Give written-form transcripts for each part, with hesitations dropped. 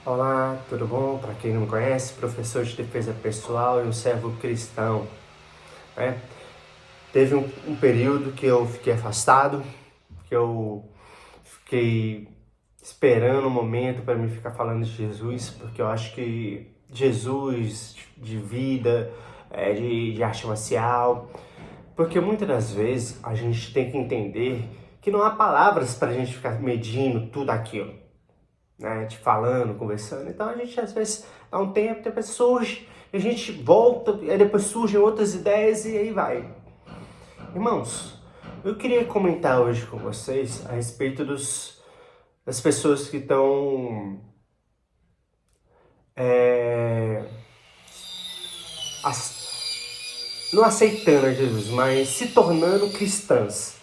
Olá, tudo bom? Para quem não me conhece, professor de defesa pessoal e um servo cristão, né? Teve um período que eu fiquei afastado, que eu fiquei esperando um momento para me ficar falando de Jesus, porque eu acho que Jesus de vida, de arte marcial, porque muitas das vezes a gente tem que entender que não há palavras para a gente ficar medindo tudo aquilo, né, de falando, conversando. Então a gente às vezes dá um tempo, depois surge, a gente volta, aí depois surgem outras ideias e aí vai. Irmãos, eu queria comentar hoje com vocês a respeito das pessoas que estão não aceitando a Jesus, mas se tornando cristãs,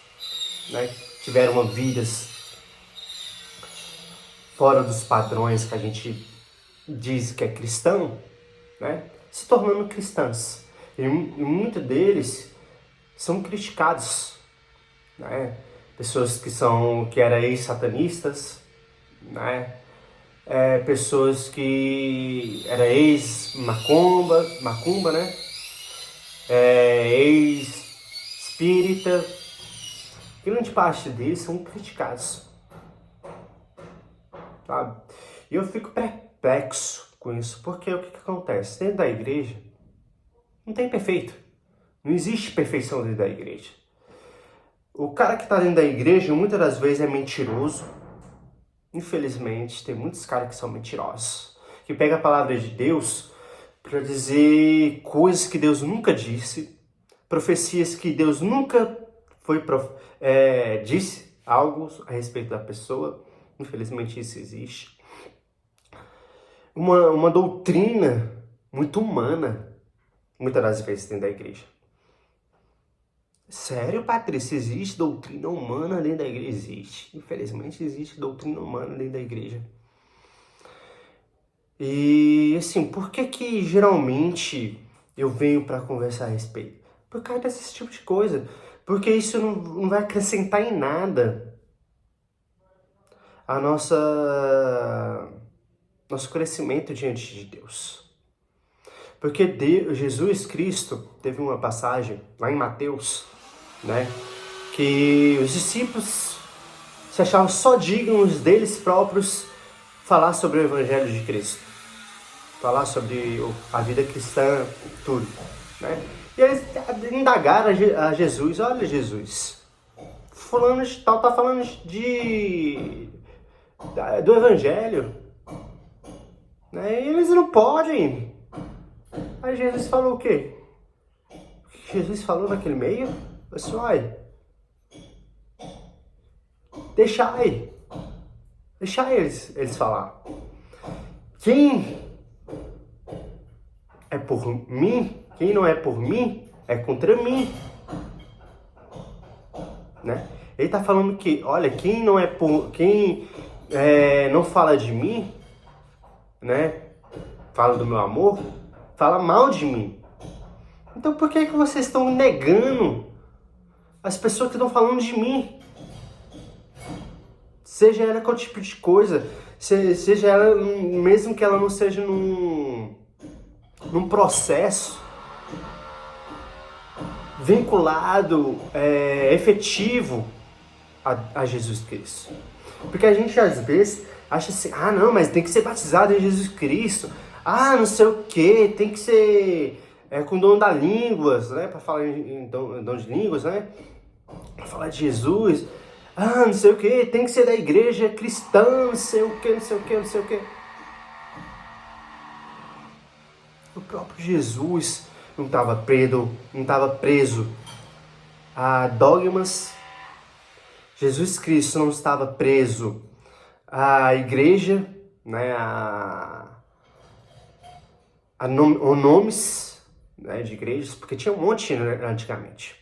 né? Tiveram uma vida fora dos padrões que a gente diz que é cristão, né? Se tornando cristãs. E muitos deles são criticados, né? Pessoas que eram ex-satanistas, né? Pessoas que eram ex-macumba, né? Ex-espírita. Grande parte deles são criticados, sabe? E eu fico perplexo com isso, porque o que acontece? Dentro da igreja não tem perfeito. Não existe perfeição dentro da igreja. O cara que está dentro da igreja muitas das vezes é mentiroso. Infelizmente, tem muitos caras que são mentirosos, que pegam a palavra de Deus para dizer coisas que Deus nunca disse, profecias que Deus nunca disse algo a respeito da pessoa. Infelizmente isso existe. Uma doutrina muito humana, muitas das vezes dentro da igreja. Sério, Patrícia, existe doutrina humana dentro da igreja? Existe. Infelizmente existe doutrina humana dentro da igreja. E assim, por que geralmente eu venho para conversar a respeito? Por causa desse tipo de coisa. Porque isso não vai acrescentar em nada a nosso crescimento diante de Deus. Porque Jesus Cristo teve uma passagem lá em Mateus, né, que os discípulos se achavam só dignos deles próprios falar sobre o Evangelho de Cristo, falar sobre a vida cristã, tudo, né? E eles indagaram a Jesus: olha, Jesus, fulano de tal tá falando do Evangelho, né? E eles não podem. Aí Jesus falou o quê? O que Jesus falou naquele meio? Assim, olha, deixai eles falar. Quem é por mim, quem não é por mim, é contra mim, né? Ele tá falando que, olha, quem não fala de mim, né? Fala do meu amor, fala mal de mim. Então por que vocês estão negando as pessoas que estão falando de mim? Seja ela qual tipo de coisa, seja ela, mesmo que ela não seja num processo vinculado, efetivo a Jesus Cristo. Porque a gente às vezes acha assim, não, mas tem que ser batizado em Jesus Cristo, não sei o que, tem que ser com dom da línguas, né, para falar em dom de línguas, né, para falar de Jesus, não sei o que, tem que ser da igreja cristã, não sei o que, não sei o que, não sei o que. O próprio Jesus não estava preso a dogmas. Jesus Cristo não estava preso à igreja, né, nomes, né, de igrejas, porque tinha um monte, né, antigamente.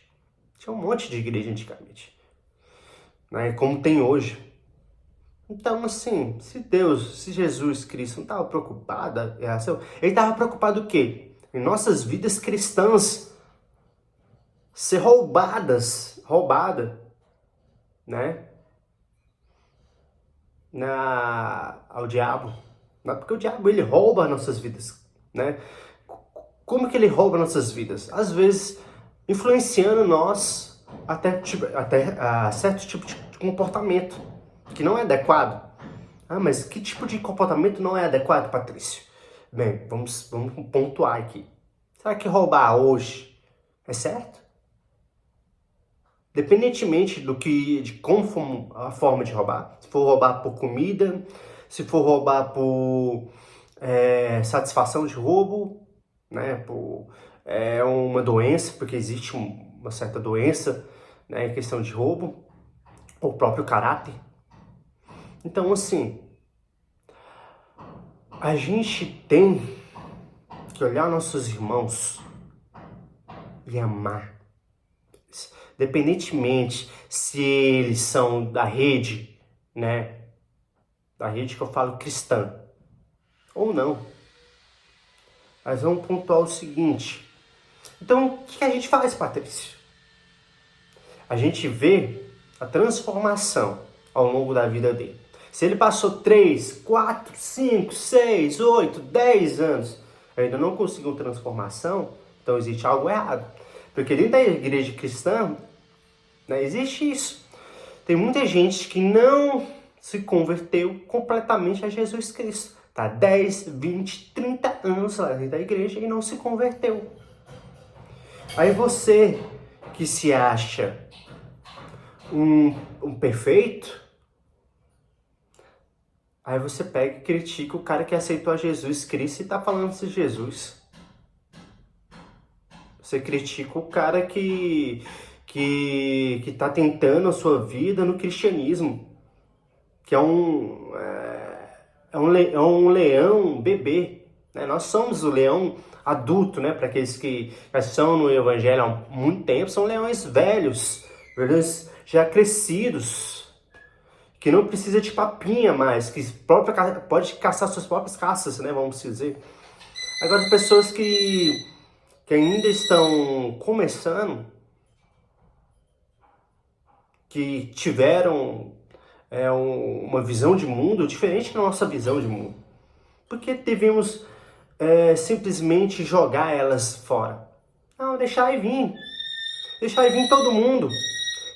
Tinha um monte de igreja antigamente, né, como tem hoje. Então, assim, se Jesus Cristo não estava preocupado, ele estava preocupado o quê? Em nossas vidas cristãs ser roubada, né, ao diabo. Não é porque o diabo, ele rouba nossas vidas, né? Como que ele rouba nossas vidas? Às vezes, influenciando nós até certo tipo de comportamento que não é adequado. Ah, mas que tipo de comportamento não é adequado, Patrício? Bem, vamos pontuar aqui. Será que roubar hoje é certo? Independentemente de como a forma de roubar. Se for roubar por comida, se for roubar por satisfação de roubo, né? Por uma doença, porque existe uma certa doença, né, em questão de roubo, ou o próprio caráter. Então, assim, a gente tem que olhar nossos irmãos e amar. Independentemente se eles são da rede, né? Da rede que eu falo cristã, ou não. Mas vamos pontuar o seguinte. Então, o que a gente faz, Patrício? A gente vê a transformação ao longo da vida dele. Se ele passou 3, 4, 5, 6, 8, 10 anos, ainda não conseguiu transformação, então existe algo errado. Porque dentro da igreja cristã, né, existe isso. Tem muita gente que não se converteu completamente a Jesus Cristo. Tá 10, 20, 30 anos lá dentro da igreja e não se converteu. Aí você que se acha um perfeito, aí você pega e critica o cara que aceitou a Jesus Cristo e tá falando de Jesus. Você critica o cara que tá tentando a sua vida no cristianismo, que é um leão bebê, né? Nós somos o leão adulto, né? Para aqueles que já estão no evangelho há muito tempo, são leões velhos, já crescidos, que não precisa de papinha mais, que pode caçar suas próprias caças, né? Vamos dizer. Agora, pessoas que ainda estão começando, que tiveram uma visão de mundo diferente da nossa visão de mundo. Por que devemos simplesmente jogar elas fora? Não, deixar vir. Deixar vir todo mundo.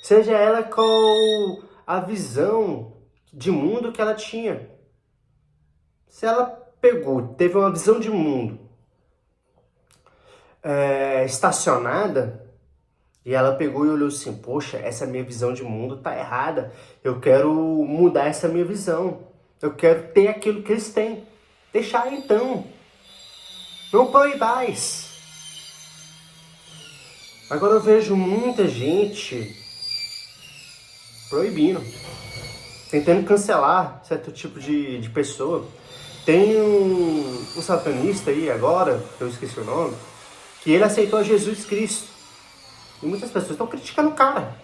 Seja ela qual a visão de mundo que ela tinha. Se ela teve uma visão de mundo estacionada, e ela pegou e olhou assim, poxa, essa minha visão de mundo tá errada. Eu quero mudar essa minha visão. Eu quero ter aquilo que eles têm. Deixar então. Não proibais. Agora eu vejo muita gente proibindo. Tentando cancelar certo tipo de pessoa. Tem um satanista aí agora, que eu esqueci o nome, que ele aceitou Jesus Cristo. E muitas pessoas estão criticando o cara.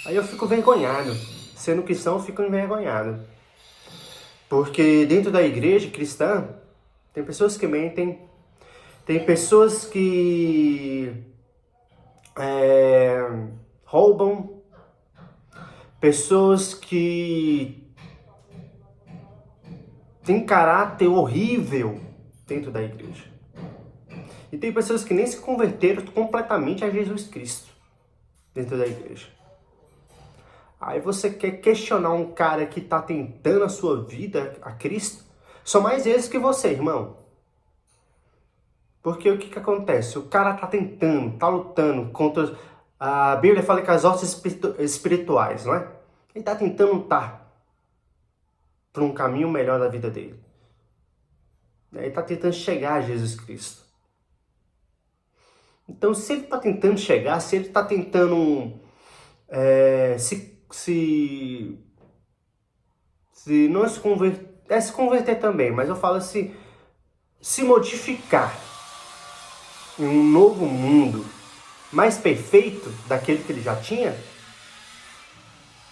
Aí eu fico envergonhado. Sendo cristão, eu fico envergonhado. Porque dentro da igreja cristã, tem pessoas que mentem, tem pessoas que roubam, pessoas que têm caráter horrível dentro da igreja. E tem pessoas que nem se converteram completamente a Jesus Cristo dentro da igreja. Aí você quer questionar um cara que está tentando a sua vida a Cristo? São mais eles que você, irmão. Porque o que acontece? O cara tá tentando, tá lutando contra... A Bíblia fala que as hostes espirituais, não é? Ele tá tentando lutar por um caminho melhor da vida dele. Ele tá tentando chegar a Jesus Cristo. Então, se ele tá tentando chegar, se ele tá tentando se não se converter, se converter também, mas eu falo assim, se modificar em um novo mundo mais perfeito daquele que ele já tinha,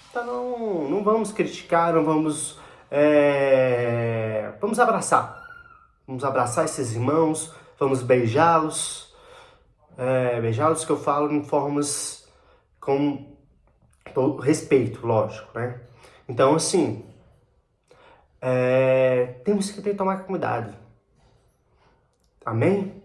então não vamos criticar, não vamos vamos abraçar esses irmãos, vamos beijá-los, beijá-los que eu falo em formas com todo respeito, lógico, né? Então, assim, temos que tomar cuidado. Amém?